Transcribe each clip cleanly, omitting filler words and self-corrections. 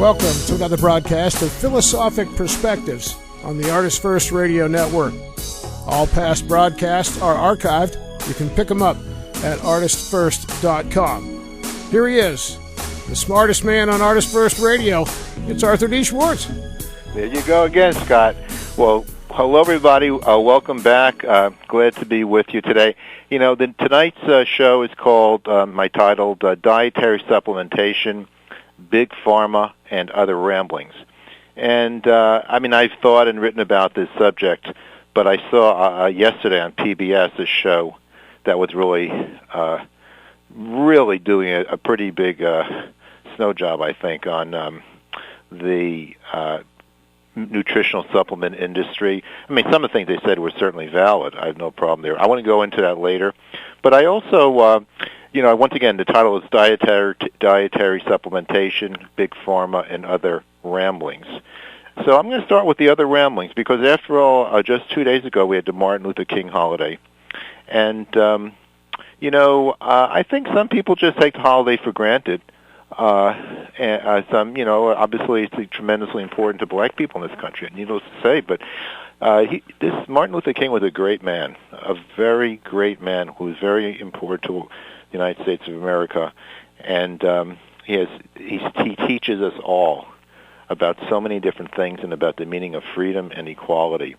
Welcome to another broadcast of Philosophic Perspectives on the ArtistFirst Radio Network. All past broadcasts are archived. You can pick them up at ArtistFirst.com. Here he is, the smartest man on ArtistFirst Radio. It's Arthur D. Schwartz. There you go again, Scott. Well, hello, everybody. Welcome back. Glad to be with you today. You know, tonight's show is called, titled Dietary Supplementation, Big Pharma, and Other Ramblings. And, I've thought and written about this subject, but I saw yesterday on PBS a show that was really doing a pretty big snow job, I think, on the nutritional supplement industry. I mean, some of the things they said were certainly valid. I have no problem there. I want to go into that later. But I also, once again, the title is Dietary Supplementation, Big Pharma, and Other Ramblings. So I'm going to start with the other ramblings because, after all, just 2 days ago we had the Martin Luther King holiday. And, I think some people just take the holiday for granted. And some, obviously it's tremendously important to black people in this country, needless to say, but this Martin Luther King was a great man, a very great man who was very important to the United States of America, and he teaches us all about so many different things and about the meaning of freedom and equality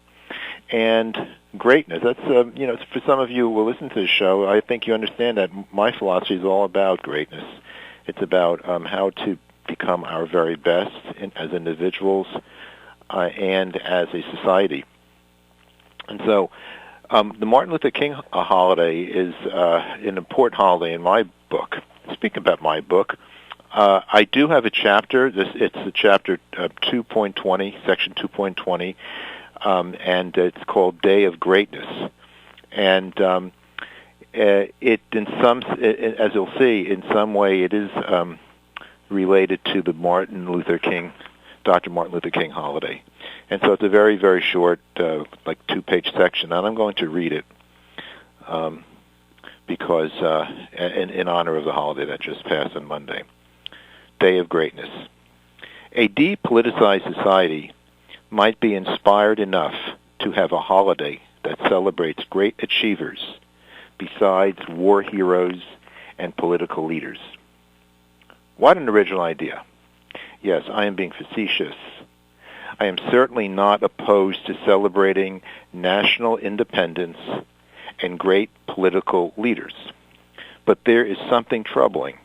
and greatness. That's for some of you who will listen to this show, I think you understand that my philosophy is all about greatness. It's about how to become our very best as individuals and as a society. And so the Martin Luther King holiday is an important holiday in my book. Speaking about my book, I do have a chapter. It's the chapter 2.20, section 2.20, and it's called Day of Greatness. And as you'll see, in some way, it is related to the Dr. Martin Luther King holiday. And so it's a very, very short, 2-page section, and I'm going to read it because in honor of the holiday that just passed on Monday. Day of Greatness. A depoliticized society might be inspired enough to have a holiday that celebrates great achievers besides war heroes and political leaders. What an original idea. Yes, I am being facetious. I am certainly not opposed to celebrating national independence and great political leaders. But there is something troubling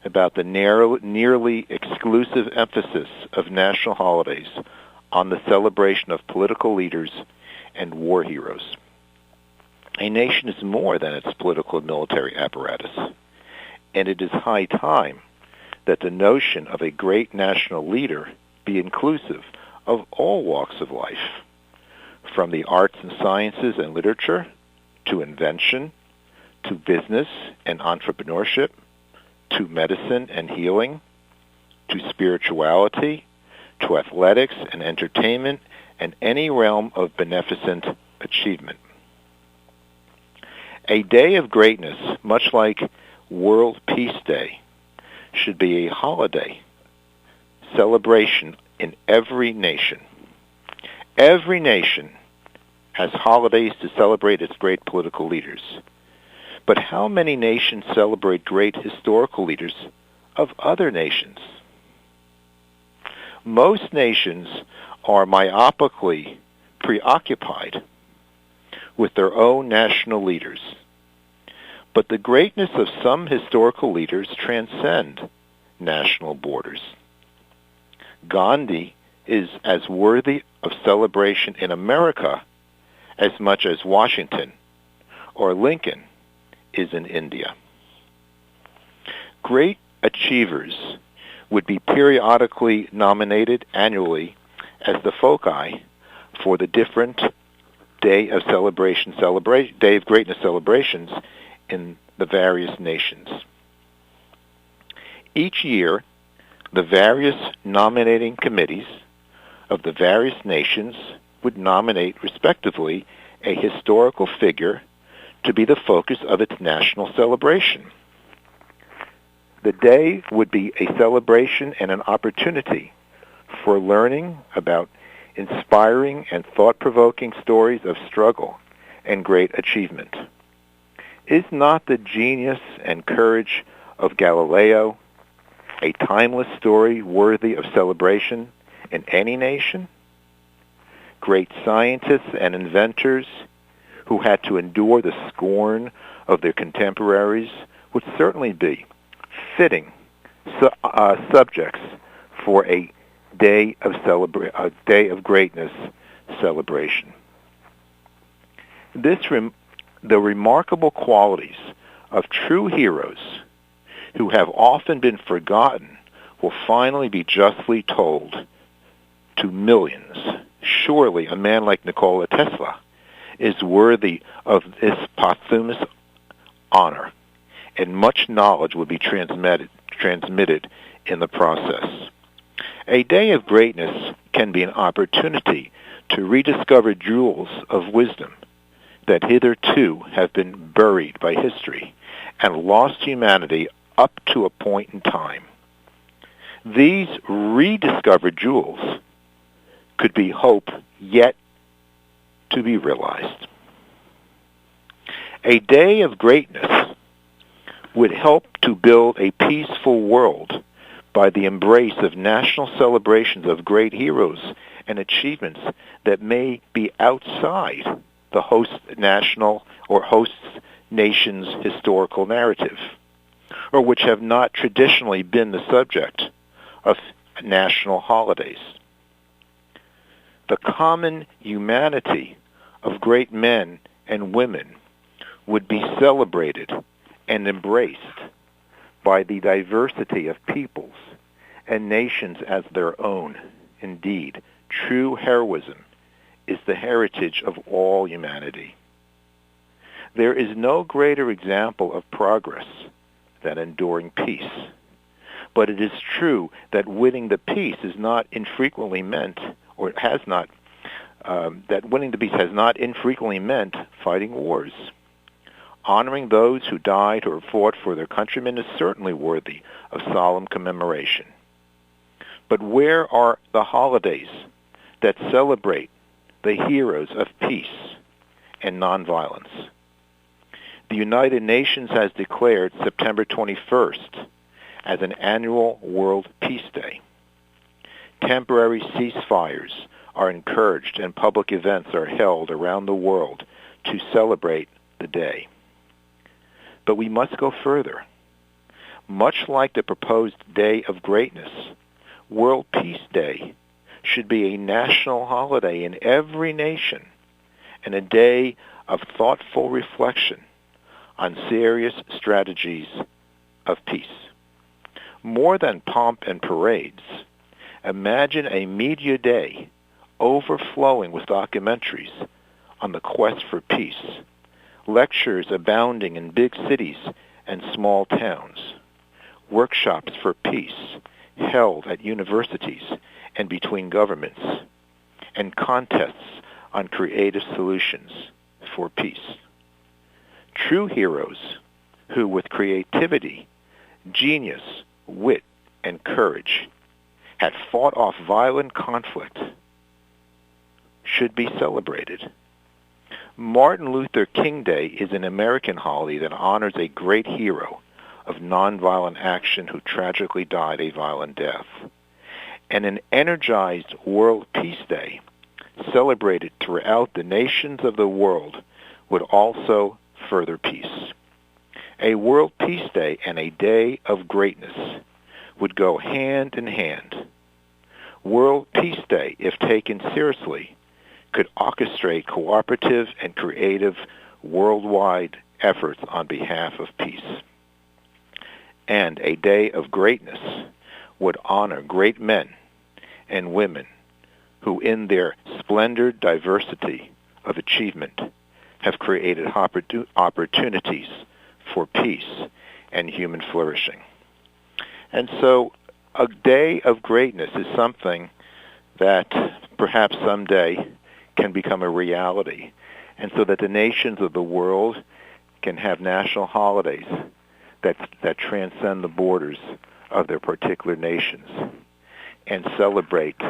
about the nearly exclusive emphasis of national holidays on the celebration of political leaders and war heroes. A nation is more than its political and military apparatus, and it is high time that the notion of a great national leader be inclusive of all walks of life, from the arts and sciences and literature, to invention, to business and entrepreneurship, to medicine and healing, to spirituality, to athletics and entertainment, and any realm of beneficent achievement. A day of greatness, much like World Peace Day, should be a holiday celebration in every nation. Every nation has holidays to celebrate its great political leaders. But how many nations celebrate great historical leaders of other nations? Most nations are myopically preoccupied with their own national leaders. But the greatness of some historical leaders transcend national borders. Gandhi is as worthy of celebration in America as much as Washington or Lincoln is in India. Great achievers would be periodically nominated annually as the foci for the different Day of Greatness celebrations in the various nations. Each year, the various nominating committees of the various nations would nominate, respectively, a historical figure to be the focus of its national celebration. The day would be a celebration and an opportunity for learning about inspiring and thought-provoking stories of struggle and great achievement. Is not the genius and courage of Galileo a timeless story worthy of celebration in any nation? Great scientists and inventors who had to endure the scorn of their contemporaries would certainly be fitting subjects for a day of greatness celebration. The remarkable qualities of true heroes who have often been forgotten will finally be justly told to millions. Surely a man like Nikola Tesla is worthy of this posthumous honor, and much knowledge will be transmitted in the process. A day of greatness can be an opportunity to rediscover jewels of wisdom that hitherto have been buried by history and lost humanity up to a point in time. These rediscovered jewels could be hope yet to be realized. A day of greatness would help to build a peaceful world by the embrace of national celebrations of great heroes and achievements that may be outside the host national or host nation's historical narrative, or which have not traditionally been the subject of national holidays. The common humanity of great men and women would be celebrated and embraced by the diversity of peoples and nations as their own. Indeed, true heroism is the heritage of all humanity. There is no greater example of progress than enduring peace. But it is true that winning the peace is not infrequently meant, or it has not, that winning the peace has not infrequently meant fighting wars. Honoring those who died or fought for their countrymen is certainly worthy of solemn commemoration. But where are the holidays that celebrate the heroes of peace and nonviolence? The United Nations has declared September 21st as an annual World Peace Day. Temporary ceasefires are encouraged and public events are held around the world to celebrate the day. But we must go further. Much like the proposed Day of Greatness, World Peace Day should be a national holiday in every nation and a day of thoughtful reflection on serious strategies of peace. More than pomp and parades, imagine a media day overflowing with documentaries on the quest for peace, lectures abounding in big cities and small towns, workshops for peace held at universities and between governments, and contests on creative solutions for peace. True heroes who, with creativity, genius, wit, and courage, had fought off violent conflict should be celebrated. Martin Luther King Day is an American holiday that honors a great hero of nonviolent action who tragically died a violent death. And an energized World Peace Day, celebrated throughout the nations of the world, would also further peace. A World Peace Day and a Day of Greatness would go hand in hand. World Peace Day, if taken seriously, could orchestrate cooperative and creative worldwide efforts on behalf of peace. And a Day of Greatness would honor great men and women who, in their splendid diversity of achievement, have created opportunities for peace and human flourishing. And so a Day of Greatness is something that perhaps someday can become a reality, and so that the nations of the world can have national holidays that transcend the borders of their particular nations and celebrate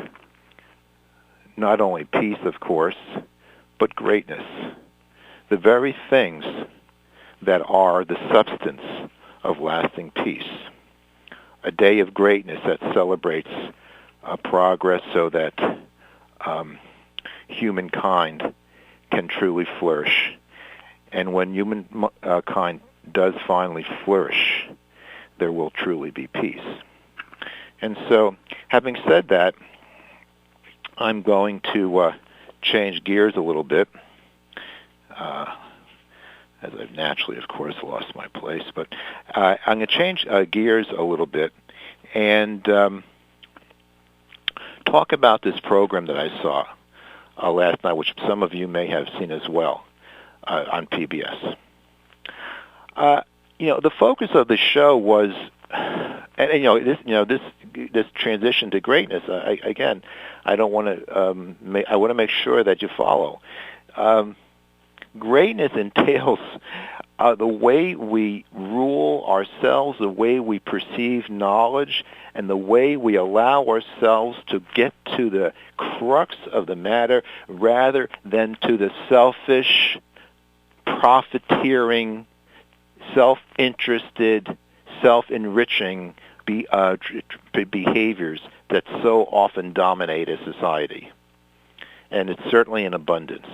not only peace, of course, but greatness. The very things that are the substance of lasting peace. A day of greatness that celebrates progress so that humankind can truly flourish. And when humankind does finally flourish, there will truly be peace. And so, having said that, I'm going to change gears a little bit, as I've naturally, of course, lost my place. But I'm going to change gears a little bit and talk about this program that I saw last night, which some of you may have seen as well on PBS. The focus of the show was, this transition to greatness. I don't want to. I want to make sure that you follow. Greatness entails the way we rule ourselves, the way we perceive knowledge, and the way we allow ourselves to get to the crux of the matter rather than to the selfish, profiteering, self-interested, self-enriching behaviors that so often dominate a society. And it's certainly in abundance.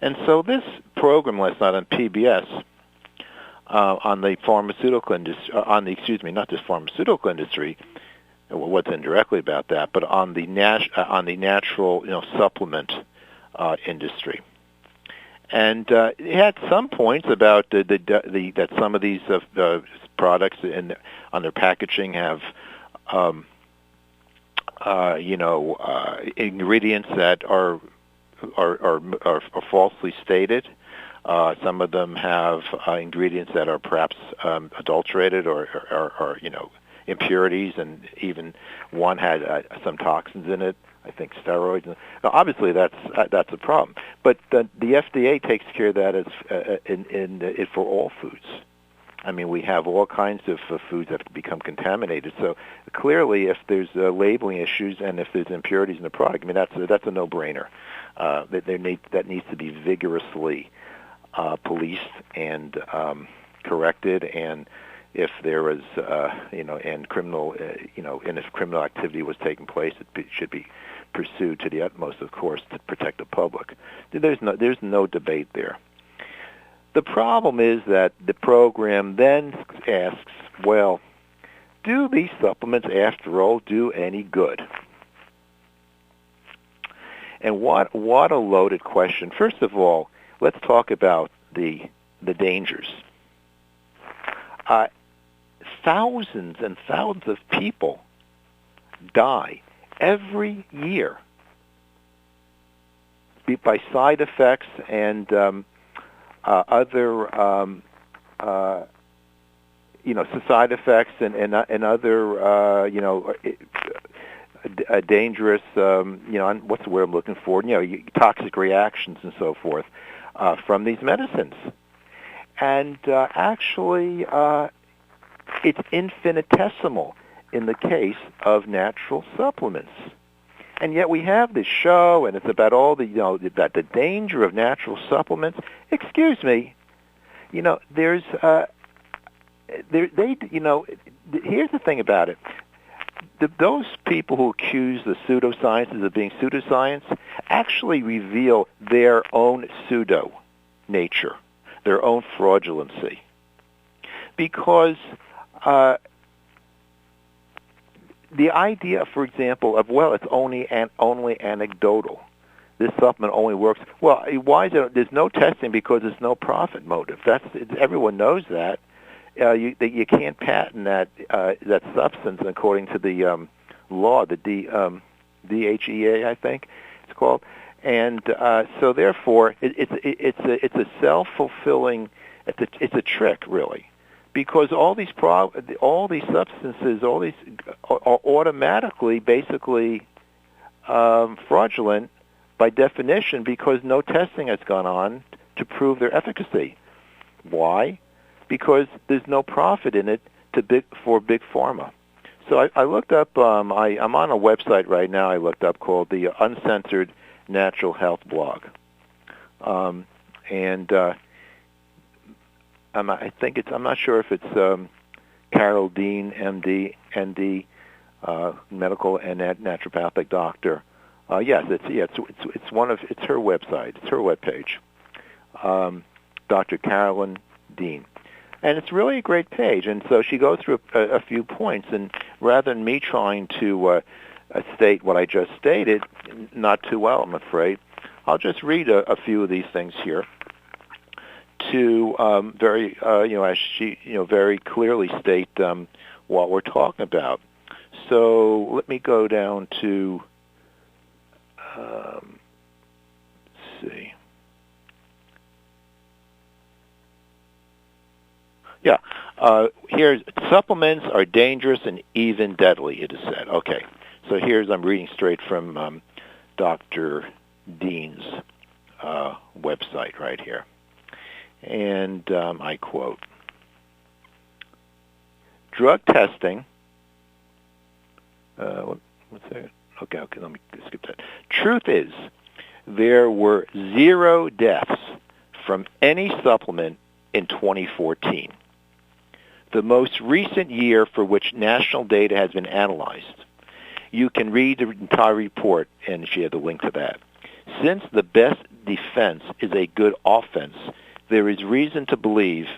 And so this program last night on PBS, on the pharmaceutical industry, not just pharmaceutical industry, what's indirectly about that, but on the natural, supplement industry. And it had some points about that some of these products on their packaging have, ingredients that are falsely stated. Some of them have ingredients that are perhaps adulterated or impurities, and even one had some toxins in it. I think steroids. Now, obviously, that's a problem. But the FDA takes care of that as for all foods. I mean, we have all kinds of foods that become contaminated. So clearly, if there's labeling issues and if there's impurities in the product, I mean, that's a no-brainer. That needs to be vigorously policed and corrected. And if there was, and criminal, and if criminal activity was taking place, it should be pursued to the utmost, of course, to protect the public. There's no debate there. The problem is that the program then asks, well, do these supplements, after all, do any good? And what a loaded question. First of all, let's talk about the dangers. Thousands and thousands of people die every year by side effects and other side effects and other dangerous what's the word I'm looking for? Toxic reactions and so forth from these medicines. And actually, it's infinitesimal in the case of natural supplements. And yet we have this show, and it's about all the, about the danger of natural supplements. Excuse me, here's the thing about it. Those people who accuse the pseudosciences of being pseudoscience actually reveal their own pseudo-nature, their own fraudulency. Because the idea, for example, of, it's only anecdotal. This supplement only works. Well, why is it? There's no testing because there's no profit motive. Everyone knows that. You can't patent that substance according to the law, the DHEA, I think it's called. And so therefore, it's a self-fulfilling. It's a trick, really. Because all these substances, are automatically, basically, fraudulent by definition because no testing has gone on to prove their efficacy. Why? because there's no profit in it for Big Pharma. So I looked up, I'm on a website right now I looked up called the Uncensored Natural Health Blog. I'm not sure if it's Carol Dean, MD, ND, medical and naturopathic doctor. Yes, it's her website. It's her webpage. Dr. Carolyn Dean. And it's really a great page. And so she goes through a few points, and rather than me trying to state what I just stated, not too well, I'm afraid, I'll just read a few of these things here to as she very clearly state what we're talking about. So let me go down to let's see. Yeah, here's supplements are dangerous and even deadly, it is said. Okay, so I'm reading straight from Dr. Dean's website right here. And I quote, drug testing, what's that? Okay, let me skip that. Truth is, there were 0 deaths from any supplement in 2014, the most recent year for which national data has been analyzed. You can read the entire report, and she had the link to that. Since the best defense is a good offense, there is reason to believe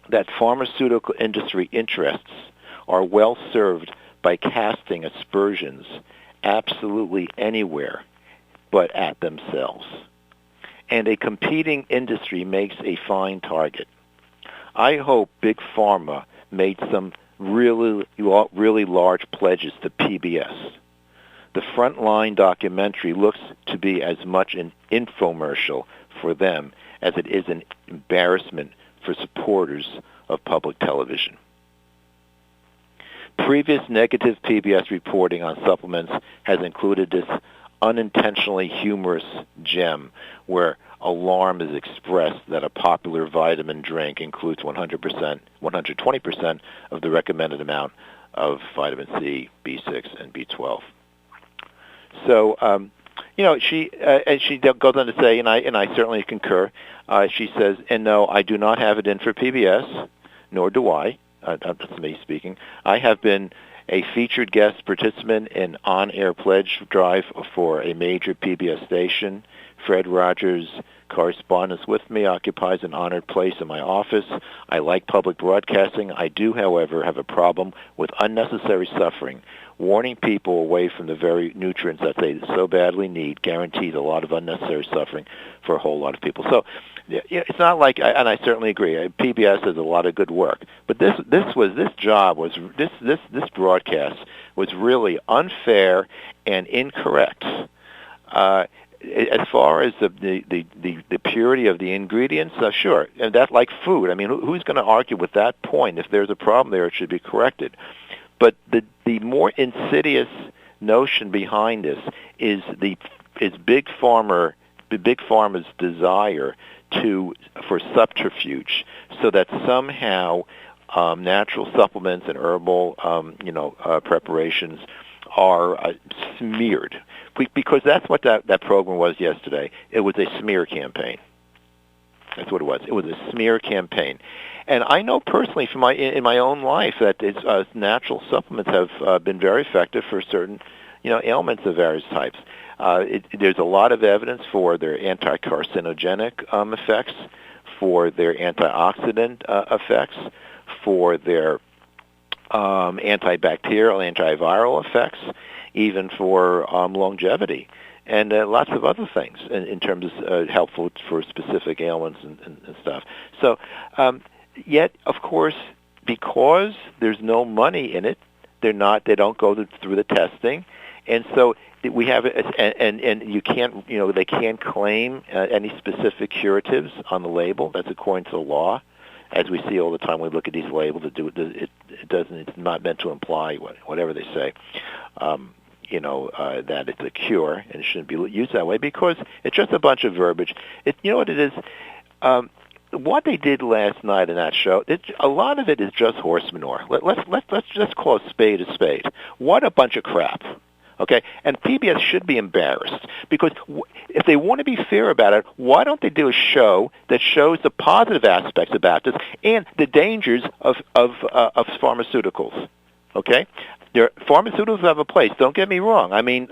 that pharmaceutical industry interests are well served by casting aspersions absolutely anywhere but at themselves. And a competing industry makes a fine target. I hope Big Pharma made some really large pledges to PBS. The Frontline documentary looks to be as much an infomercial for them as it is an embarrassment for supporters of public television. Previous negative PBS reporting on supplements has included this unintentionally humorous gem where alarm is expressed that a popular vitamin drink includes 120% of the recommended amount of vitamin C, B6, and B12. So, she goes on to say, and I certainly concur. She says, and no, I do not have it in for PBS, nor do I. That's me speaking. I have been a featured guest participant in on-air pledge drive for a major PBS station. Fred Rogers' correspondence with me occupies an honored place in my office. I like public broadcasting. I do, however, have a problem with unnecessary suffering. Warning people away from the very nutrients that they so badly need guarantees a lot of unnecessary suffering for a whole lot of people. So it's not like, and I certainly agree, PBS does a lot of good work, but this broadcast was really unfair and incorrect. As far as the purity of the ingredients, sure, and that like food. I mean, who's going to argue with that point? If there's a problem there, it should be corrected. But the more insidious notion behind this is Big Pharma's desire for subterfuge, so that somehow natural supplements and herbal preparations are smeared, because that's what that program was yesterday. It was a smear campaign. That's what it was. It was a smear campaign. And I know personally from in my own life that natural supplements have been very effective for certain ailments of various types. There's a lot of evidence for their anti-carcinogenic effects, for their antioxidant effects, for their antibacterial, antiviral effects, even for longevity, and lots of other things in terms of helpful for specific ailments and stuff. So, yet, of course, because there's no money in it, they don't go through the testing, and so we have and you can't they can't claim any specific curatives on the label. That's according to the law. As we see all the time, we look at these labels. It's not meant to imply whatever they say. That it's a cure, and it shouldn't be used that way because it's just a bunch of verbiage. You know what it is? what they did last night in that show, a lot of it is just horse manure. Let's just call a spade a spade. What a bunch of crap. Okay, and PBS should be embarrassed because if they want to be fair about it, why don't they do a show that shows the positive aspects about this and the dangers of pharmaceuticals? Okay, pharmaceuticals have a place. Don't get me wrong. I mean,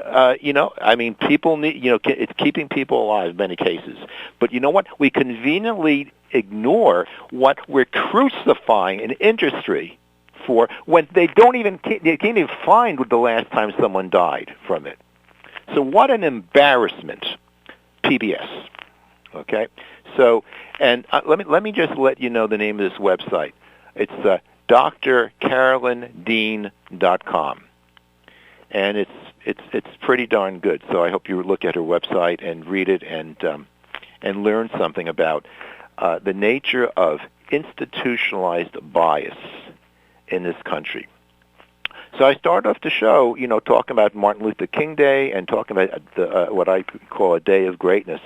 people need, it's keeping people alive in many cases. But you know what? We conveniently ignore what we're crucifying in industry for when they can't even find the last time someone died from it. So what an embarrassment, PBS. Okay, so and let me just let you know the name of this website. It's drcarolyndean.com, and it's pretty darn good. So I hope you look at her website and read it and learn something about the nature of institutionalized bias in this country. So I started off the show, talking about Martin Luther King Day and talking about what I call a day of greatness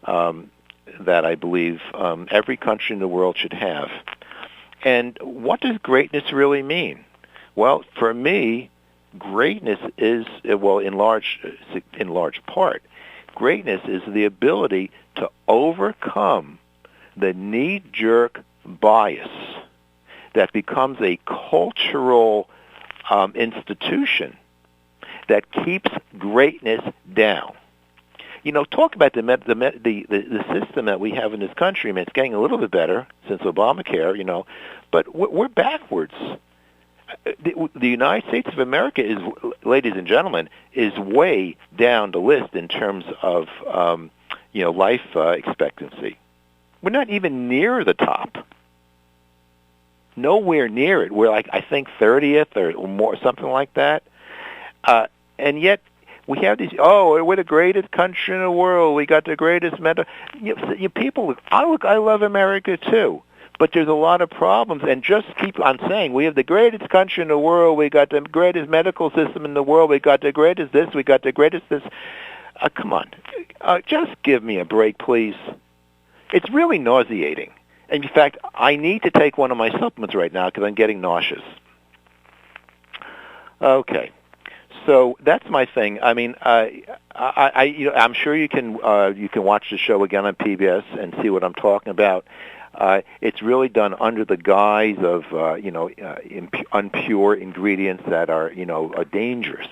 that I believe every country in the world should have. And what does greatness really mean? Well, for me, greatness is, in large part, greatness is the ability to overcome the knee-jerk bias that becomes a cultural institution that keeps greatness down. Talk about the system that we have in this country. I mean, it's getting a little bit better since Obamacare, but we're backwards. The United States of America is, ladies and gentlemen, is way down the list in terms of life expectancy. We're not even near the top. Nowhere near it. We're like, I think, 30th or more, something like that. And yet we have these, we're the greatest country in the world. We got the greatest people, I love America too. But there's a lot of problems. And just keep on saying, we have the greatest country in the world. We got the greatest medical system in the world. We got the greatest this. We got the greatest this. Come on. Just give me a break, please. It's really nauseating. And in fact, I need to take one of my supplements right now because I'm getting nauseous. Okay, so that's my thing. I mean, I'm sure you can watch the show again on PBS and see what I'm talking about. It's really done under the guise of unpure ingredients that are dangerous.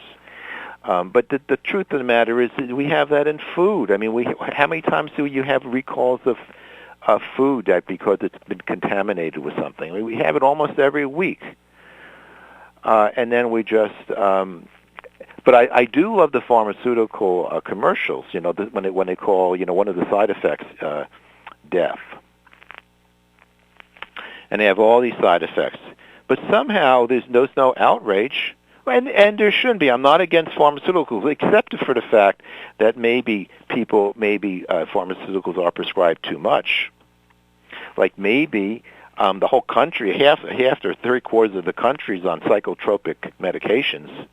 But the truth of the matter is that we have that in food. I mean, how many times do you have recalls of food that because it's been contaminated with something? I mean, we have it almost every week. And then we just, but I do love the pharmaceutical commercials, when they call, one of the side effects, death. And they have all these side effects. But somehow there's no outrage. And there shouldn't be. I'm not against pharmaceuticals, except for the fact that maybe pharmaceuticals are prescribed too much. Like maybe the whole country, half or three-quarters of the country is on psychotropic medications,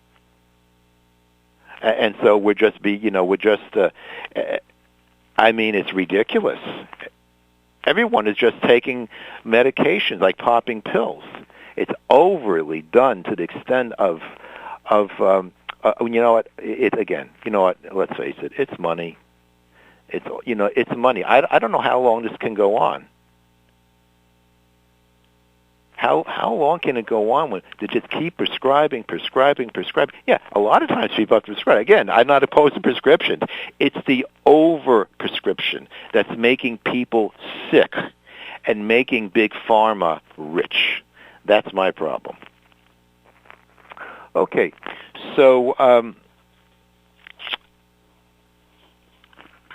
and so I mean, it's ridiculous. Everyone is just taking medications like popping pills. It's overly done to the extent of let's face it, it's money. It's money. I don't know how long this can go on. How long can it go on when they just keep prescribing? Yeah, a lot of times people have to prescribe. Again, I'm not opposed to prescriptions. It's the over-prescription that's making people sick and making Big Pharma rich. That's my problem. Okay, so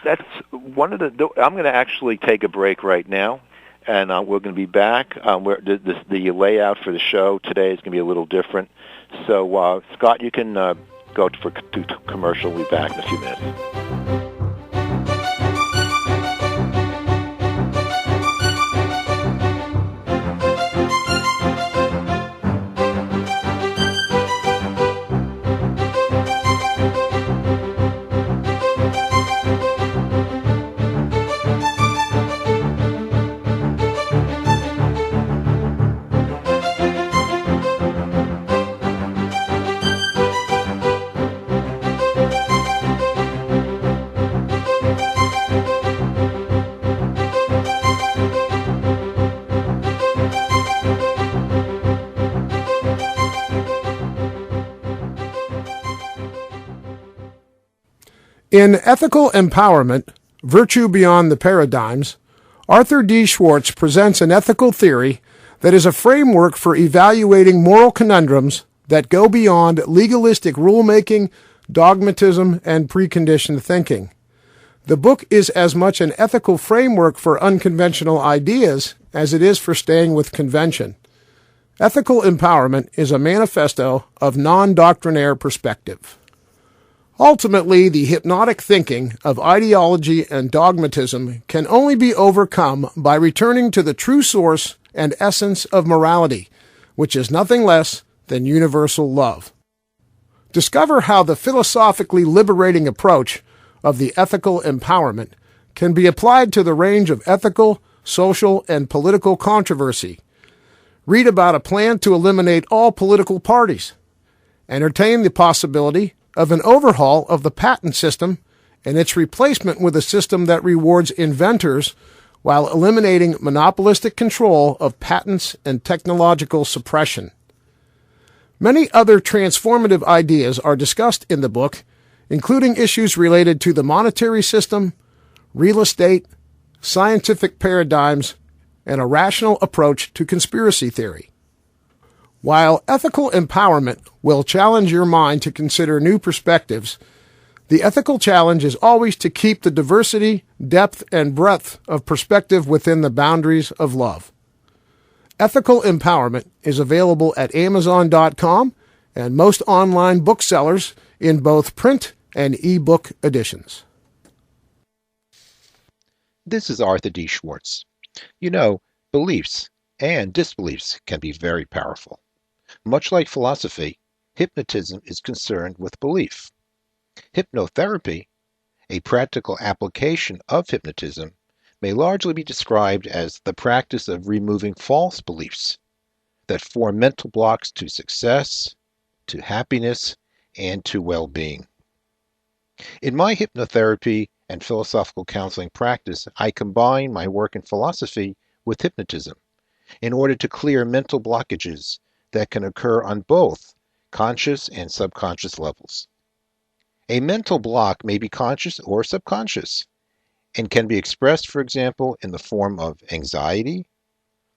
that's one of the. I'm going to actually take a break right now, and we're going to be back. The layout for the show today is going to be a little different. So, Scott, you can go to commercial. We'll be back in a few minutes. In Ethical Empowerment, Virtue Beyond the Paradigms, Arthur D. Schwartz presents an ethical theory that is a framework for evaluating moral conundrums that go beyond legalistic rulemaking, dogmatism, and preconditioned thinking. The book is as much an ethical framework for unconventional ideas as it is for staying with convention. Ethical Empowerment is a manifesto of non-doctrinaire perspective. Ultimately, the hypnotic thinking of ideology and dogmatism can only be overcome by returning to the true source and essence of morality, which is nothing less than universal love. Discover how the philosophically liberating approach of the ethical empowerment can be applied to the range of ethical, social, and political controversy. Read about a plan to eliminate all political parties. Entertain the possibility of an overhaul of the patent system and its replacement with a system that rewards inventors while eliminating monopolistic control of patents and technological suppression. Many other transformative ideas are discussed in the book, including issues related to the monetary system, real estate, scientific paradigms, and a rational approach to conspiracy theory. While ethical empowerment will challenge your mind to consider new perspectives, the ethical challenge is always to keep the diversity, depth, and breadth of perspective within the boundaries of love. Ethical Empowerment is available at Amazon.com and most online booksellers in both print and e-book editions. This is Arthur D. Schwartz. You know, beliefs and disbeliefs can be very powerful. Much like philosophy, hypnotism is concerned with belief. Hypnotherapy, a practical application of hypnotism, may largely be described as the practice of removing false beliefs that form mental blocks to success, to happiness, and to well-being. In my hypnotherapy and philosophical counseling practice, I combine my work in philosophy with hypnotism in order to clear mental blockages that can occur on both conscious and subconscious levels. A mental block may be conscious or subconscious and can be expressed, for example, in the form of anxiety,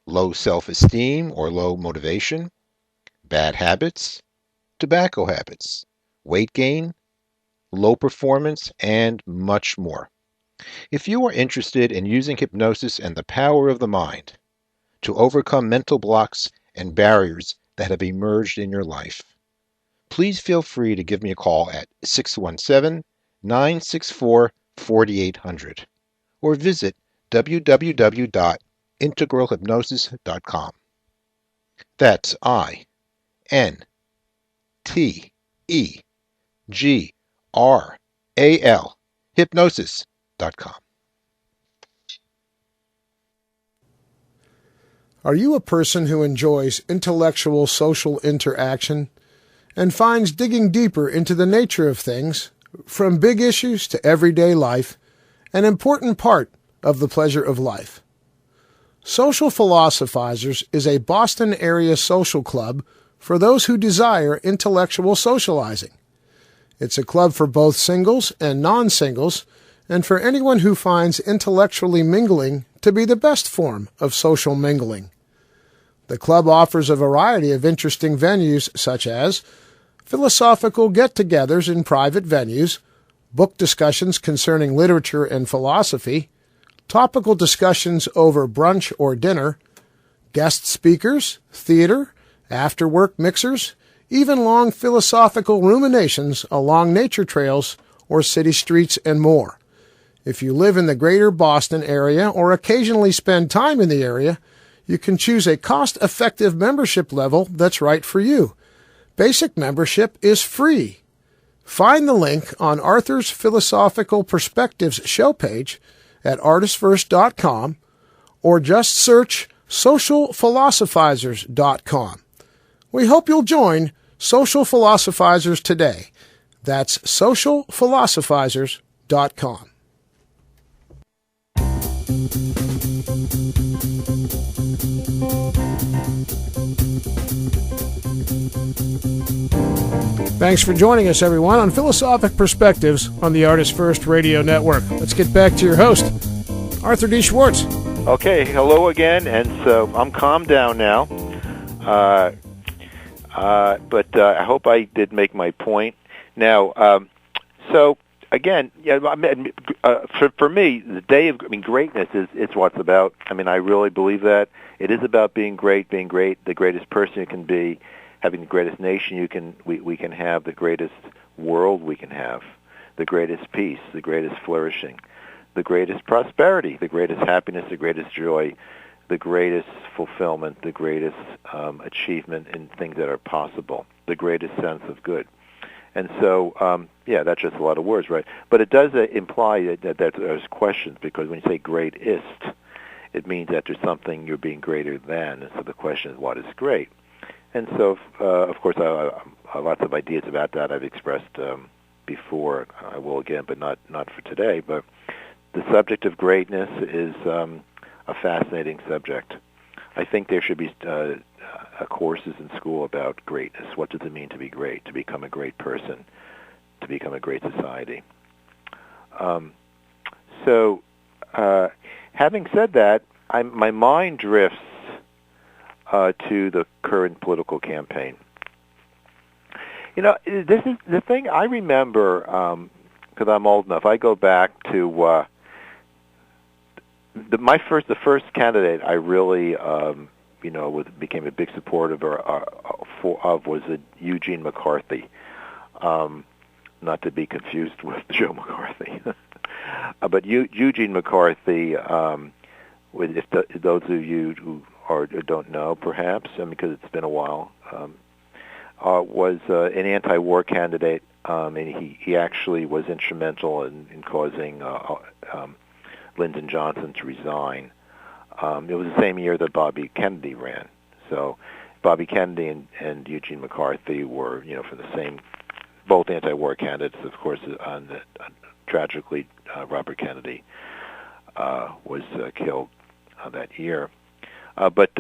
low self-esteem or low motivation, bad habits, tobacco habits, weight gain, low performance, and much more. If you are interested in using hypnosis and the power of the mind to overcome mental blocks and barriers that have emerged in your life, please feel free to give me a call at 617-964-4800 or visit www.integralhypnosis.com. That's INTEGRAL hypnosis.com. Are you a person who enjoys intellectual social interaction and finds digging deeper into the nature of things, from big issues to everyday life, an important part of the pleasure of life? Social Philosophizers is a Boston area social club for those who desire intellectual socializing. It's a club for both singles and non-singles, and for anyone who finds intellectually mingling to be the best form of social mingling. The club offers a variety of interesting venues such as philosophical get-togethers in private venues, book discussions concerning literature and philosophy, topical discussions over brunch or dinner, guest speakers, theater, after-work mixers, even long philosophical ruminations along nature trails or city streets, and more. If you live in the greater Boston area or occasionally spend time in the area, you can choose a cost-effective membership level that's right for you. Basic membership is free. Find the link on Arthur's Philosophical Perspectives show page at ArtistFirst.com or just search socialphilosophizers.com. We hope you'll join Social Philosophizers today. That's socialphilosophizers.com. Thanks for joining us, everyone, on Philosophic Perspectives on the ArtistFirst Radio Network. Let's get back to your host, Arthur D. Schwartz. Okay, hello again, and so I'm calmed down now. But I hope I did make my point. Now, so again, for me, the day of greatness is what's about. I mean, I really believe that it is about being great, the greatest person you can be, having the greatest nation we can have, the greatest world we can have, the greatest peace, the greatest flourishing, the greatest prosperity, the greatest happiness, the greatest joy, the greatest fulfillment, the greatest achievement in things that are possible, the greatest sense of good. And so, that's just a lot of words, right? But it does imply that there's questions, because when you say greatest, it means that there's something you're being greater than. And so the question is, what is great? And so, of course, lots of ideas about that I've expressed before. I will again, but not for today. But the subject of greatness is a fascinating subject. I think there should be courses in school about greatness. What does it mean to be great, to become a great person, to become a great society? Having said that, my mind drifts to the current political campaign. This is the thing I remember, because I'm old enough. I go back to the first candidate I really became a big supporter of was Eugene McCarthy, not to be confused with Joe McCarthy. But Eugene McCarthy, if those of you who don't know, perhaps, because it's been a while, was an anti-war candidate, and he actually was instrumental in causing Lyndon Johnson to resign. It was the same year that Bobby Kennedy ran. So Bobby Kennedy and Eugene McCarthy were, for the same, both anti-war candidates. Of course, tragically, Robert Kennedy was killed that year. But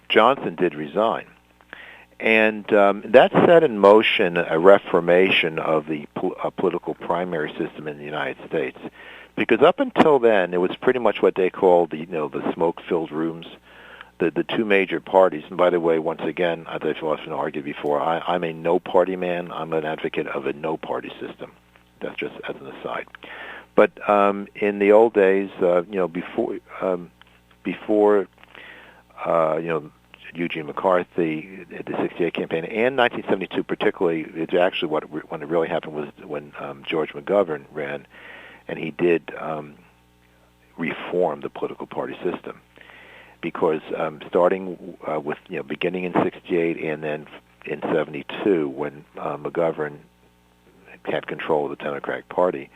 Johnson did resign. And that set in motion a reformation of the political primary system in the United States. Because up until then, it was pretty much what they called the smoke-filled rooms, the two major parties. And by the way, once again, as I've often argued before, I'm a no-party man. I'm an advocate of a no-party system. That's just as an aside. But in the old days, before Eugene McCarthy, the '68 campaign, and 1972 particularly, it's actually when it really happened was when George McGovern ran. And he did reform the political party system, because starting with beginning in '68 and then in '72, when McGovern had control of the Democratic Party,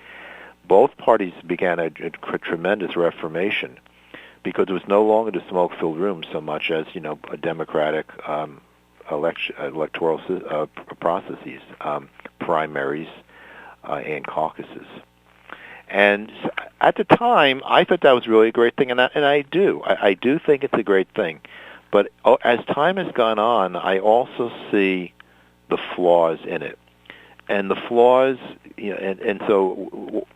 both parties began a tremendous reformation, because it was no longer the smoke-filled room so much as a democratic electoral processes, primaries, and caucuses. And at the time, I thought that was really a great thing, and I do. I do think it's a great thing. But as time has gone on, I also see the flaws in it. And the flaws, and so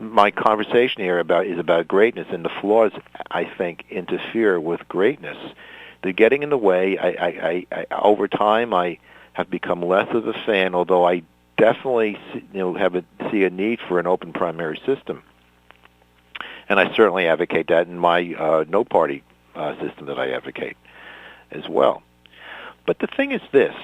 my conversation here is about greatness, and the flaws, I think, interfere with greatness. They're getting in the way. I over time, I have become less of a fan, although I definitely see a need for an open primary system, and I certainly advocate that in my no-party system that I advocate as well. But the thing is this: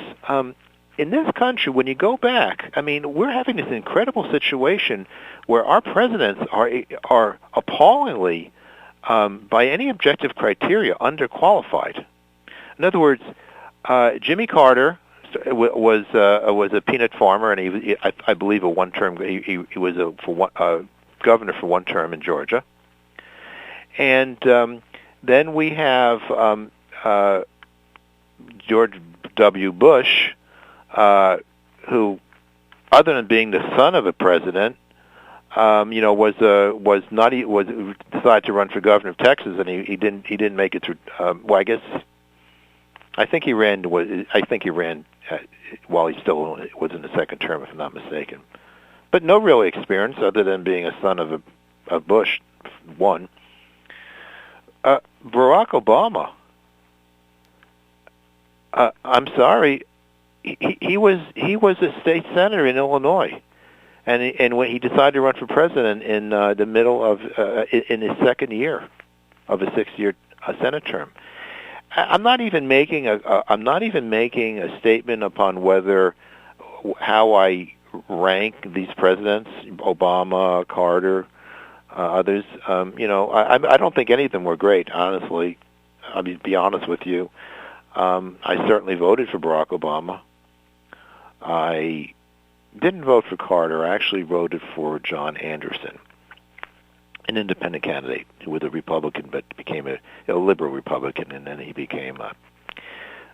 in this country, when you go back, we're having this incredible situation where our presidents are appallingly, by any objective criteria, underqualified. In other words, Jimmy Carter was a peanut farmer, and I believe a one-term. He was a governor for one term in Georgia, and then we have George W. Bush, who, other than being the son of a president, was decided to run for governor of Texas, and he didn't make it through. I guess I think he ran while he still was in the second term, if I'm not mistaken. But no real experience other than being a son of a Bush, one. Barack Obama. I'm sorry, he was a state senator in Illinois, and when he decided to run for president in the middle of in his second year of a 6-year Senate term. I'm not even making a statement upon how I rank these presidents, Obama, Carter, others. I don't think any of them were great, honestly. I mean, to be honest with you, I certainly voted for Barack Obama. I didn't vote for Carter. I actually voted for John Anderson, an independent candidate who was a Republican but became a liberal Republican, and then he became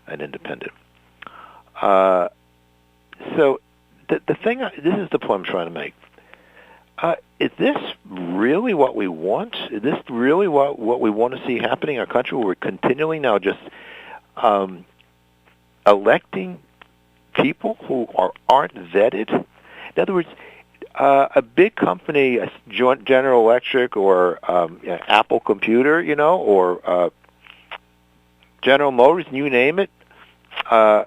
an independent. So the thing, this is the point I'm trying to make. Is this really what we want? Is this really what we want to see happening in our country, where we're continually now just electing people who aren't vetted? In other words, a big company, General Electric or Apple Computer, or General Motors, you name it, I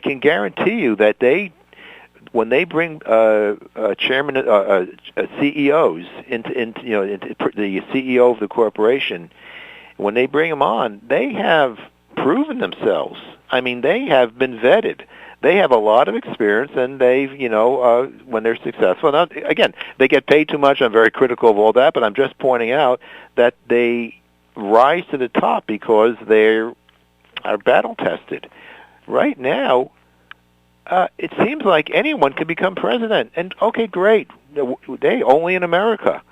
can guarantee you that when they bring chairman, CEOs into the CEO of the corporation, when they bring them on, they have proven themselves. I mean, they have been vetted. They have a lot of experience, and they've, when they're successful. Now, again, they get paid too much. I'm very critical of all that, but I'm just pointing out that they rise to the top because they are battle-tested. Right now, it seems like anyone can become president, and okay, great. They only in America,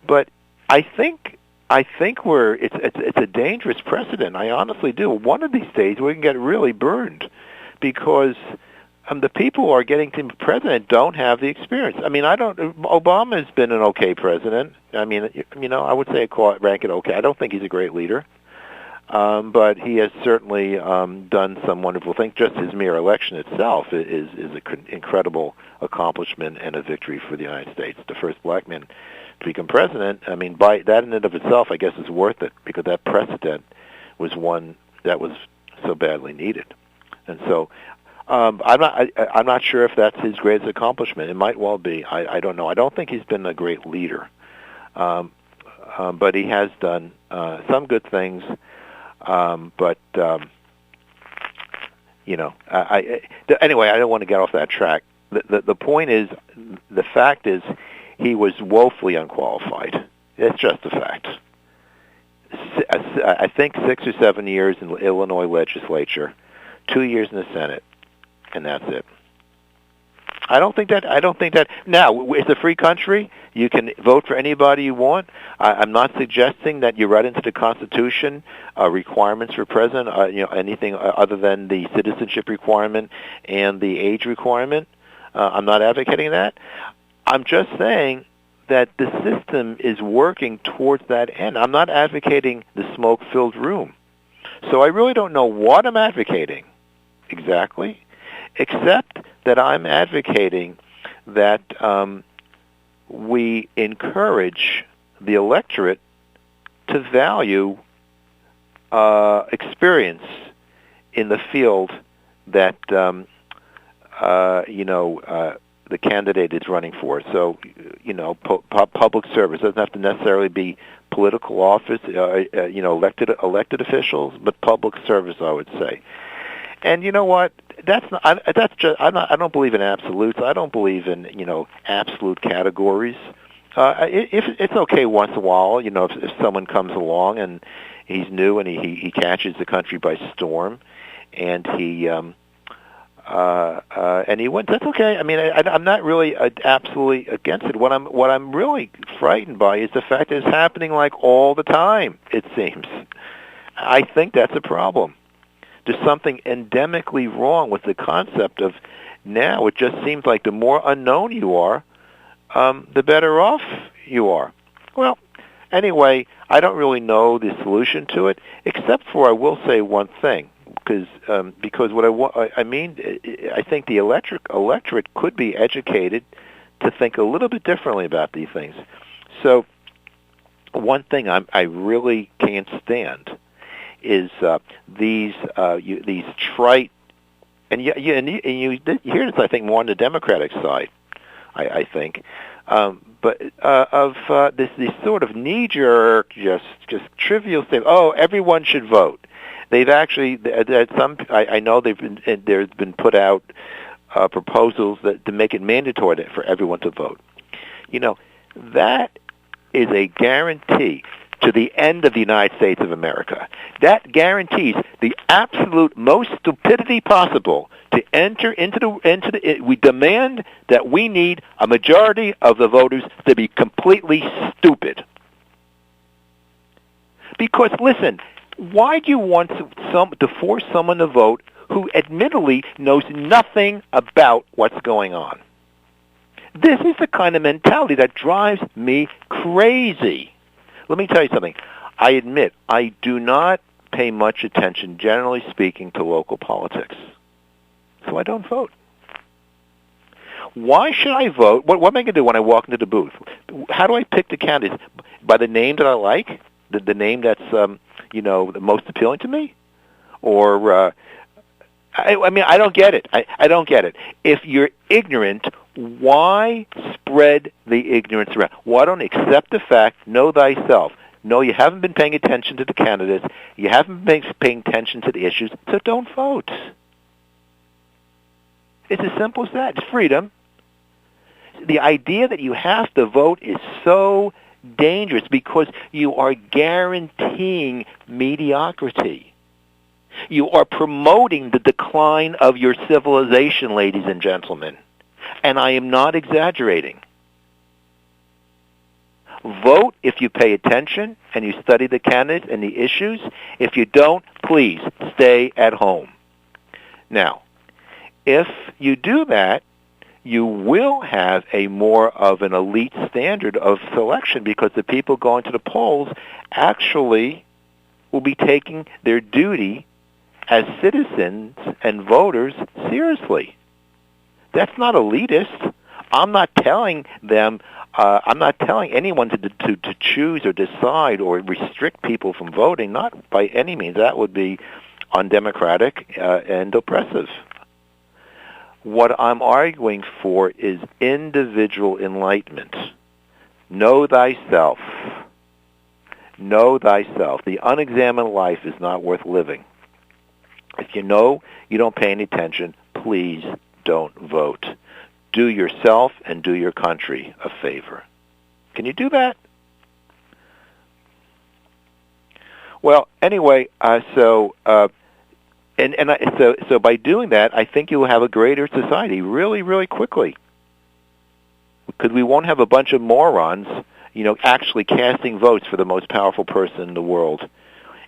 but I think it's a dangerous precedent. I honestly do. One of these days we can get really burned because the people who are getting to be president don't have the experience. I mean, Obama has been an okay president. I mean, I would say rank it okay. I don't think he's a great leader. But he has certainly done some wonderful things. Just his mere election itself is an incredible accomplishment and a victory for the United States. The first black man to become president. I mean, by that in and of itself, I guess is worth it, because that precedent was one that was so badly needed. And so, I'm not sure if that's his greatest accomplishment. It might well be. I don't know. I don't think he's been a great leader, but he has done some good things. Anyway, I don't want to get off that track. The point is, the fact is, he was woefully unqualified. It's just a fact. I think 6 or 7 years in the Illinois legislature, 2 years in the Senate, and that's it. I don't think that. Now, it's a free country. You can vote for anybody you want. I'm not suggesting that you write into the Constitution requirements for president, anything other than the citizenship requirement and the age requirement. I'm not advocating that. I'm just saying that the system is working towards that end. I'm not advocating the smoke-filled room. So I really don't know what I'm advocating exactly, except that I'm advocating that we encourage the electorate to value experience in the field that the candidate is running for. So, public service doesn't have to necessarily be political office, elected officials, but public service, I would say. And you know what? I don't believe in absolutes. I don't believe in absolute categories. If it's okay once in a while, if someone comes along and he's new and he catches the country by storm, and he wins, that's okay. I mean, I'm not really absolutely against it. What I'm really frightened by is the fact that it's happening like all the time. It seems. I think that's a problem. There's something endemically wrong with the concept of now. It just seems like the more unknown you are, the better off you are. Well, anyway, I don't really know the solution to it, except for I will say one thing, because what I think the electorate could be educated to think a little bit differently about these things. So, one thing I really can't stand is these trite, and you hear this, I think, more on the Democratic side, I think, but of this sort of knee-jerk, just trivial thing. Oh, everyone should vote. They've actually, I know there's been put out proposals to make it mandatory for everyone to vote. That is a guarantee to the end of the United States of America. That guarantees the absolute most stupidity possible to enter into the. We demand that we need a majority of the voters to be completely stupid. Because listen, why do you want to force someone to vote who admittedly knows nothing about what's going on? This is the kind of mentality that drives me crazy. Let me tell you something. I admit I do not pay much attention, generally speaking, to local politics. So I don't vote. Why should I vote? What am I going to do when I walk into the booth? How do I pick the candidates? By the name that I like? The name that's, the most appealing to me? Or, I don't get it. I don't get it. If you're ignorant, why spread the ignorance around? Why don't accept the fact, know thyself? No, you haven't been paying attention to the candidates. You haven't been paying attention to the issues, so don't vote. It's as simple as that. It's freedom. The idea that you have to vote is so dangerous because you are guaranteeing mediocrity. You are promoting the decline of your civilization, ladies and gentlemen. And I am not exaggerating. Vote if you pay attention and you study the candidates and the issues. If you don't, please stay at home. Now, if you do that, you will have a more of an elite standard of selection because the people going to the polls actually will be taking their duty as citizens and voters seriously. That's not elitist. I'm not telling them. I'm not telling anyone to choose or decide or restrict people from voting. Not by any means. That would be undemocratic and oppressive. What I'm arguing for is individual enlightenment. Know thyself. Know thyself. The unexamined life is not worth living. If you know you don't pay any attention, please don't vote. Do yourself and do your country a favor. Can you do that? Well, anyway, so by doing that, I think you will have a greater society really, really quickly. Because we won't have a bunch of morons, actually casting votes for the most powerful person in the world.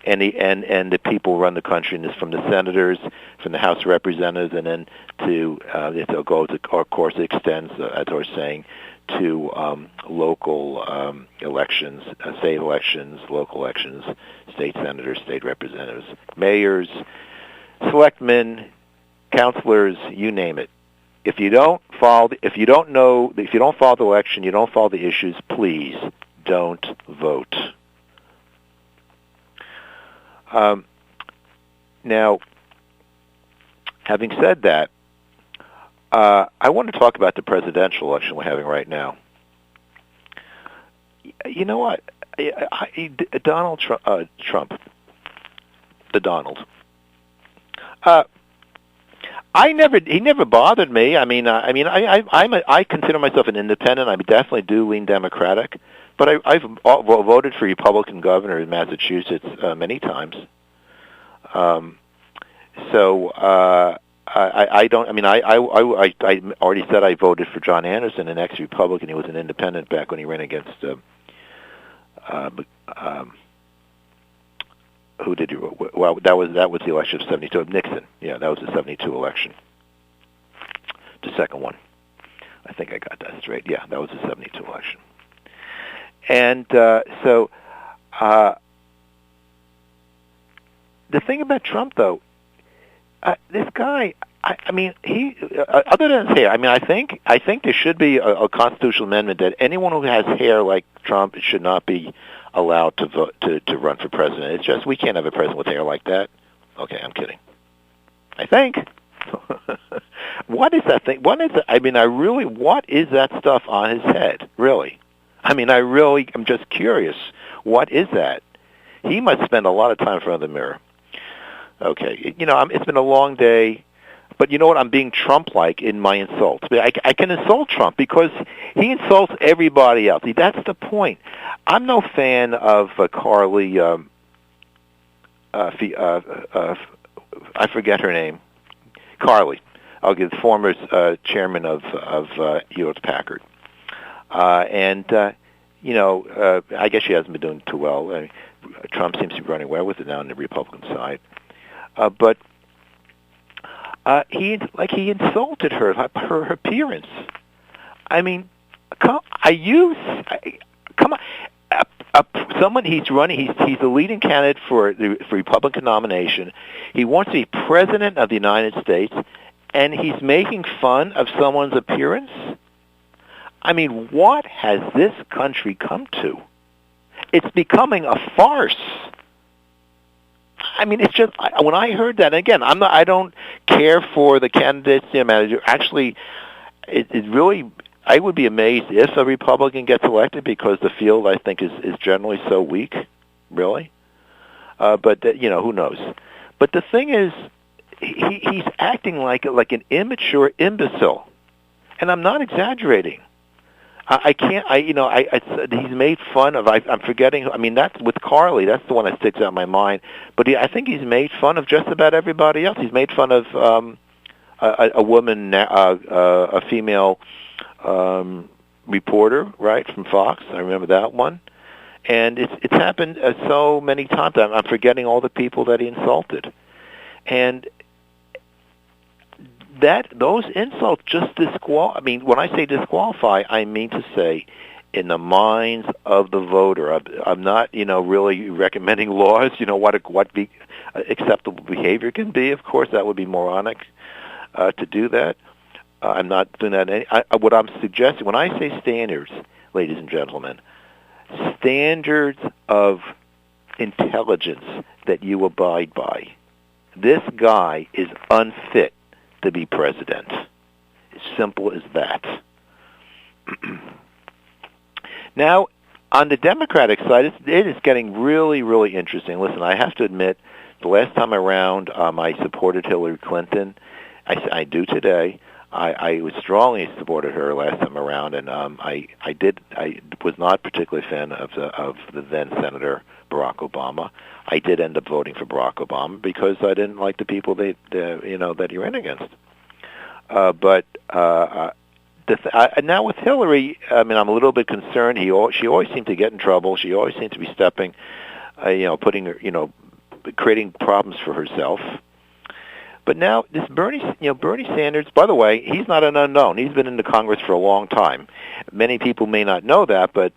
And the people who run the country, and this from the senators, from the House of Representatives, and then to it'll go to, of course, it extends, as I was saying, to local elections, state elections, local elections, state senators, state representatives, mayors, selectmen, councilors, you name it. If you don't follow the election, you don't follow the issues, please don't vote. Now, having said that, I want to talk about the presidential election we're having right now. You know what? Donald Trump, the Donald. He never bothered me. I consider myself an independent. I definitely do lean Democratic. But I've voted for Republican governor in Massachusetts many times. I don't. I already said I voted for John Anderson, an ex-Republican. He was an independent back when he ran against. Who did he? Well, that was the election of '72. Nixon. Yeah, that was the '72 election. The second one. I think I got that straight. Yeah, that was the '72 election. And so the thing about Trump, though, this guy, I mean, he other than his hair, I mean, I think there should be a constitutional amendment that anyone who has hair like Trump should not be allowed to vote to run for president. It's just we can't have a president with hair like that. Okay, I'm kidding. I think. What is that thing? What is it? I mean, what is that stuff on his head? Really? I mean, I'm just curious. What is that? He must spend a lot of time in front of the mirror. Okay, it's been a long day, but you know what? I'm being Trump-like in my insults. I can insult Trump because he insults everybody else. See, that's the point. I'm no fan of Carly. I forget her name. Carly. I'll give the former chairman of Hewlett-Packard, and I guess she hasn't been doing too well. I mean, Trump seems to be running well with it now on the Republican side. But he insulted her appearance. I mean, come on. Someone he's running. He's the leading candidate for the Republican nomination. He wants to be president of the United States, and he's making fun of someone's appearance. I mean, what has this country come to? It's becoming a farce. I mean, it's just when I heard that. Again, I don't care for the candidates. Actually, it really. I would be amazed if a Republican gets elected because the field, I think, is generally so weak. Really, but who knows? But the thing is, he's acting like an immature imbecile, and I'm not exaggerating. I can't. He's made fun of. I'm forgetting. I mean, that's with Carly. That's the one that sticks out in my mind. But I think he's made fun of just about everybody else. He's made fun of a woman, a female reporter, right, from Fox. I remember that one. And it's happened so many times. I'm forgetting all the people that he insulted, and those insults just disqualify. I mean, when I say disqualify, I mean to say, in the minds of the voter. I'm not, really recommending laws. What acceptable behavior can be. Of course, that would be moronic to do that. I'm not doing that. What I'm suggesting when I say standards, ladies and gentlemen, standards of intelligence that you abide by. This guy is unfit to be president. As simple as that. Now, on the Democratic side, it is getting really, really interesting. Listen, I have to admit, the last time around, I supported Hillary Clinton. I do today. I was strongly supported her last time around, and I was not particularly a fan of the then Senator Barack Obama. I did end up voting for Barack Obama because I didn't like the people that he ran against. But now with Hillary, I mean, I'm a little bit concerned. She always seemed to get in trouble. She always seemed to be stepping, putting her, creating problems for herself. But now this Bernie Sanders, by the way, he's not an unknown. He's been in the Congress for a long time. Many people may not know that, but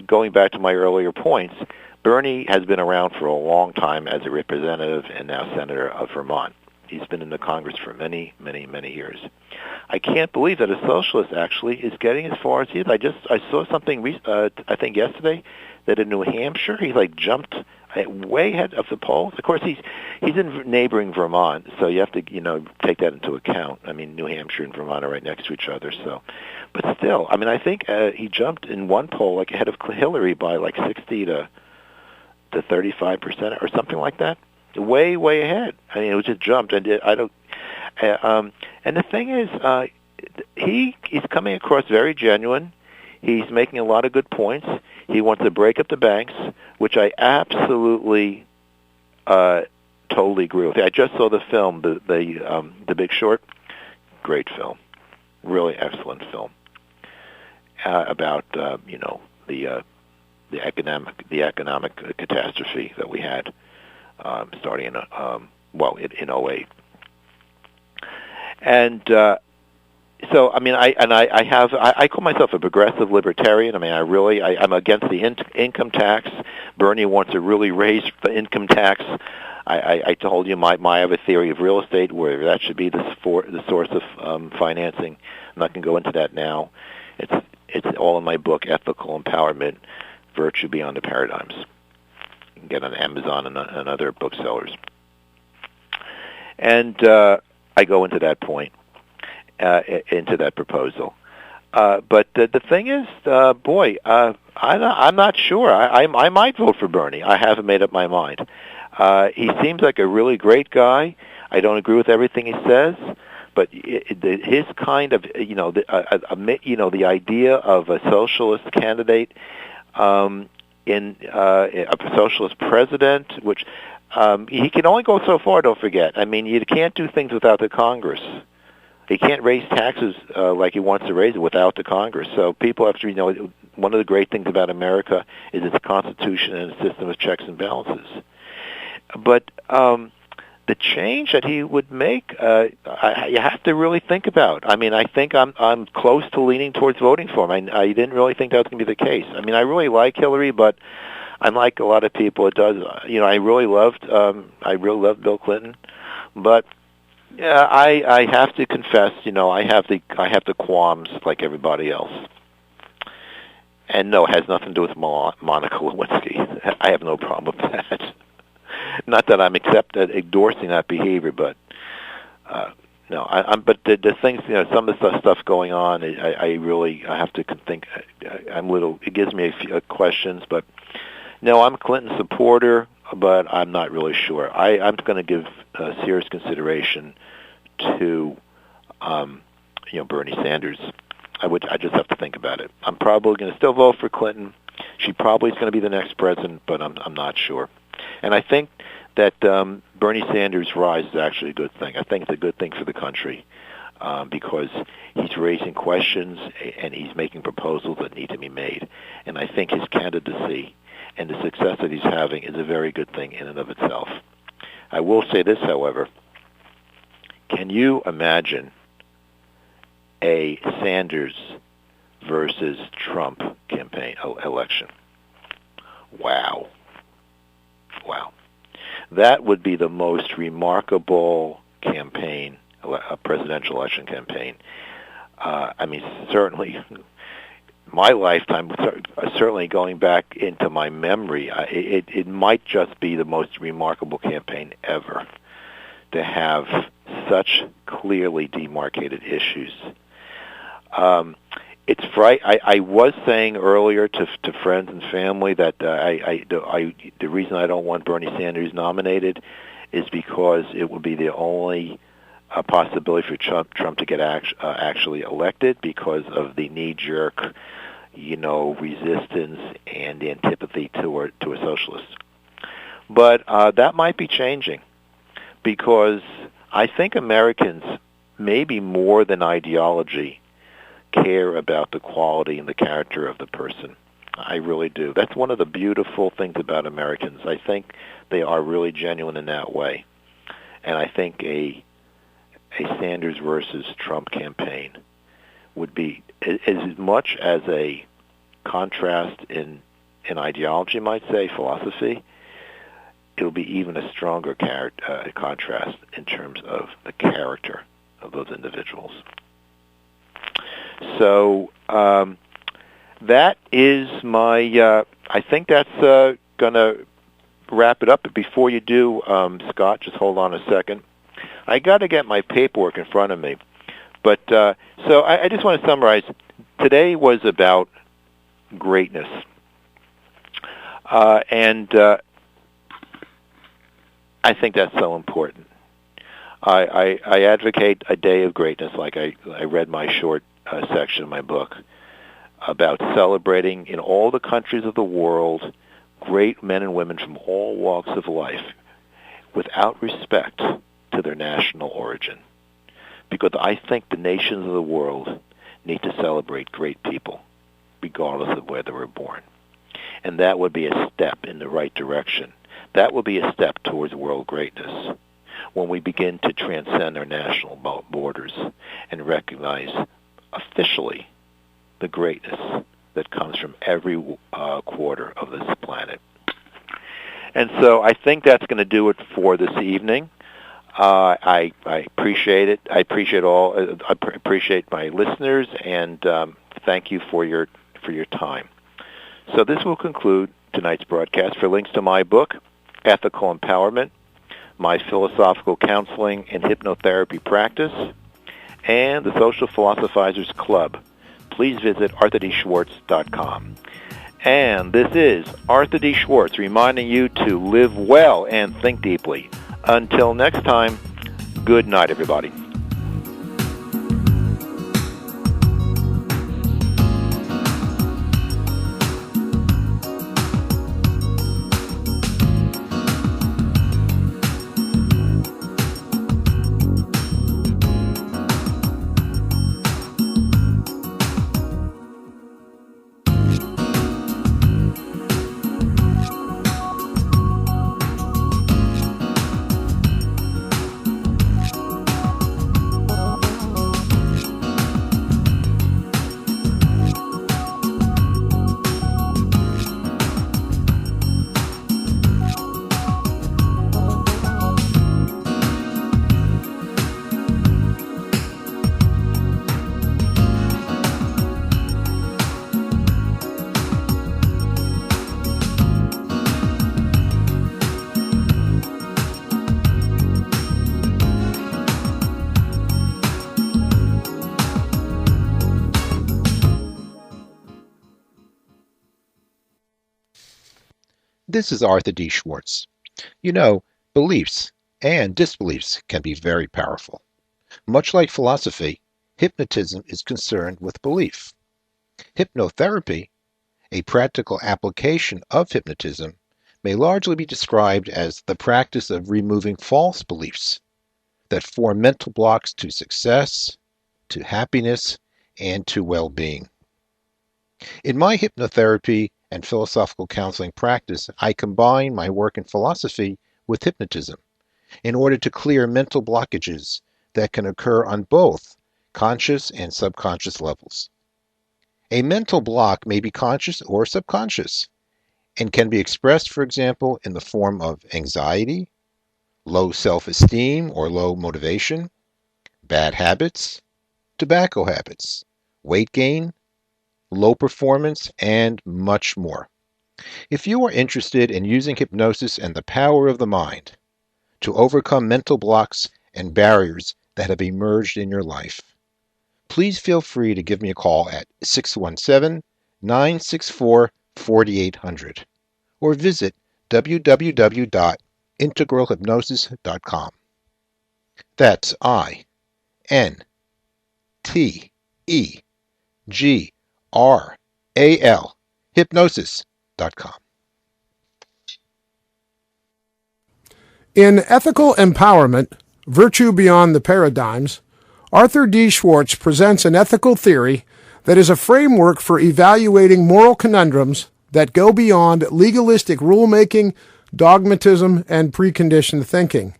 going back to my earlier points, Bernie has been around for a long time as a representative and now senator of Vermont. He's been in the Congress for many, many, many years. I can't believe that a socialist actually is getting as far as he is. I saw something, I think yesterday, that in New Hampshire he jumped way ahead of the polls. Of course, he's in neighboring Vermont, so you have to take that into account. I mean, New Hampshire and Vermont are right next to each other, so. But still, I mean, I think he jumped in one poll ahead of Hillary by 60 to 35% or something like that. Way, way ahead. I mean, it was just jumped, and and the thing is, he's coming across very genuine. He's making a lot of good points. He wants to break up the banks, which I absolutely, totally agree with. I just saw the film, the Big Short. Great film, really excellent film about the economic catastrophe that we had starting in 08. And So, I mean, I call myself a progressive libertarian. I mean, I'm against the income tax. Bernie wants to really raise the income tax. I told you I have a theory of real estate where that should be the source of financing. I'm not going to go into that now. It's all in my book, Ethical Empowerment, Virtue Beyond the Paradigms. You can get on Amazon and other booksellers. And I go into that point, into that proposal. But the thing is, I'm not sure. I might vote for Bernie. I haven't made up my mind. He seems like a really great guy. I don't agree with everything he says, but his kind of, the idea of a socialist candidate, in a socialist president, which he can only go so far. Don't forget. I mean, you can't do things without the Congress. He can't raise taxes like he wants to raise it without the Congress. So people have to, one of the great things about America is its constitution and its system of checks and balances. But the change that he would make, you have to really think about. I mean, I think I'm close to leaning towards voting for him. I didn't really think that was going to be the case. I mean, I really like Hillary, but unlike a lot of people, it does. I really loved Bill Clinton, but yeah, I have to confess, I have the qualms like everybody else. And no, it has nothing to do with Monica Lewinsky. I have no problem with that. Not that I'm endorsing that behavior, but no. But the things, some of the stuff going on, I have to think. It gives me a few questions, but no, I'm a Clinton supporter, but I'm not really sure. I'm going to give serious consideration to, Bernie Sanders. I just have to think about it. I'm probably going to still vote for Clinton. She probably is going to be the next president, but I'm not sure. And I think that Bernie Sanders' rise is actually a good thing. I think it's a good thing for the country because he's raising questions and he's making proposals that need to be made. And I think his candidacy and the success that he's having is a very good thing in and of itself. I will say this, however. Can you imagine a Sanders versus Trump campaign election? Wow. That would be the most remarkable campaign, a presidential election campaign. I mean, certainly, my lifetime, certainly going back into my memory, it might just be the most remarkable campaign ever to have such clearly demarcated issues. It's I was saying earlier to friends and family that the reason I don't want Bernie Sanders nominated is because it would be the only possibility for Trump to get actually elected because of the knee-jerk, resistance and antipathy to a socialist. But that might be changing because I think Americans, maybe more than ideology, care about the quality and the character of the person. I really do. That's one of the beautiful things about Americans. I think they are really genuine in that way. And I think a Sanders versus Trump campaign would be as much as a contrast in ideology, might say, philosophy. It'll be even a stronger contrast in terms of the character of those individuals. So that is my. I think that's going to wrap it up. But before you do, Scott, just hold on a second. I got to get my paperwork in front of me. But so I just want to summarize. Today was about greatness, and I think that's so important. I advocate a day of greatness, like I read my short section of my book, about celebrating in all the countries of the world great men and women from all walks of life without respect to their national origin. Because I think the nations of the world need to celebrate great people, regardless of where they were born. And that would be a step in the right direction. That would be a step towards world greatness. when we begin to transcend our national borders and recognize officially the greatness that comes from every quarter of this planet. And so I think that's going to do it for this evening. I appreciate it. I appreciate my listeners, and thank you for your time. So this will conclude tonight's broadcast. For links to my book, Ethical Empowerment, my philosophical counseling and hypnotherapy practice, and the Social Philosophizers Club, please visit arthurdschwartz.com. And this is Arthur D. Schwartz reminding you to live well and think deeply. Until next time, good night, everybody. This is Arthur D. Schwartz. You know, beliefs and disbeliefs can be very powerful. Much like philosophy, hypnotism is concerned with belief. Hypnotherapy, a practical application of hypnotism, may largely be described as the practice of removing false beliefs that form mental blocks to success, to happiness, and to well-being. In my hypnotherapy and philosophical counseling practice, I combine my work in philosophy with hypnotism in order to clear mental blockages that can occur on both conscious and subconscious levels. A mental block may be conscious or subconscious and can be expressed, for example, in the form of anxiety, low self-esteem or low motivation, bad habits, tobacco habits, weight gain, low performance, and much more. If you are interested in using hypnosis and the power of the mind to overcome mental blocks and barriers that have emerged in your life, please feel free to give me a call at 617-964-4800 or visit www.integralhypnosis.com. That's INTEGRAL hypnosis.com. In Ethical Empowerment, Virtue Beyond the Paradigms, Arthur D. Schwartz presents an ethical theory that is a framework for evaluating moral conundrums that go beyond legalistic rulemaking, dogmatism, and preconditioned thinking.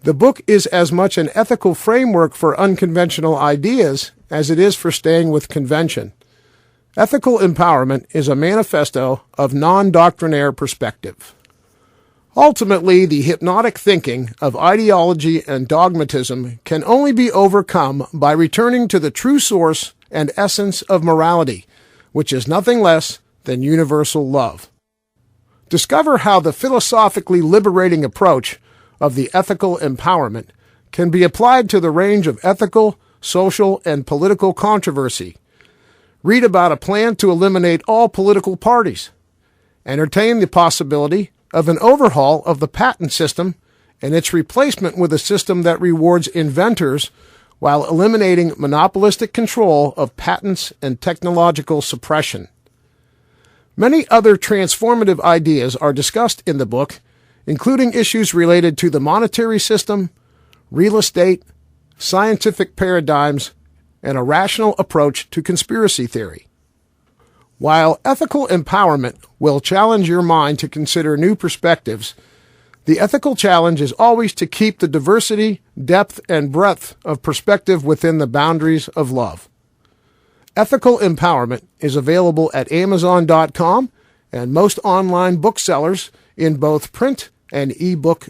The book is as much an ethical framework for unconventional ideas as it is for staying with convention. Ethical Empowerment is a manifesto of non-doctrinaire perspective. Ultimately, the hypnotic thinking of ideology and dogmatism can only be overcome by returning to the true source and essence of morality, which is nothing less than universal love. Discover how the philosophically liberating approach of the ethical empowerment can be applied to the range of ethical, social, and political controversy. Read about a plan to eliminate all political parties. Entertain the possibility of an overhaul of the patent system and its replacement with a system that rewards inventors while eliminating monopolistic control of patents and technological suppression. Many other transformative ideas are discussed in the book, including issues related to the monetary system, real estate, scientific paradigms, and a rational approach to conspiracy theory. While ethical empowerment will challenge your mind to consider new perspectives, The ethical challenge is always to keep the diversity, depth, and breadth of perspective within the boundaries of love. Ethical Empowerment is available at Amazon.com and most online booksellers in both print and ebook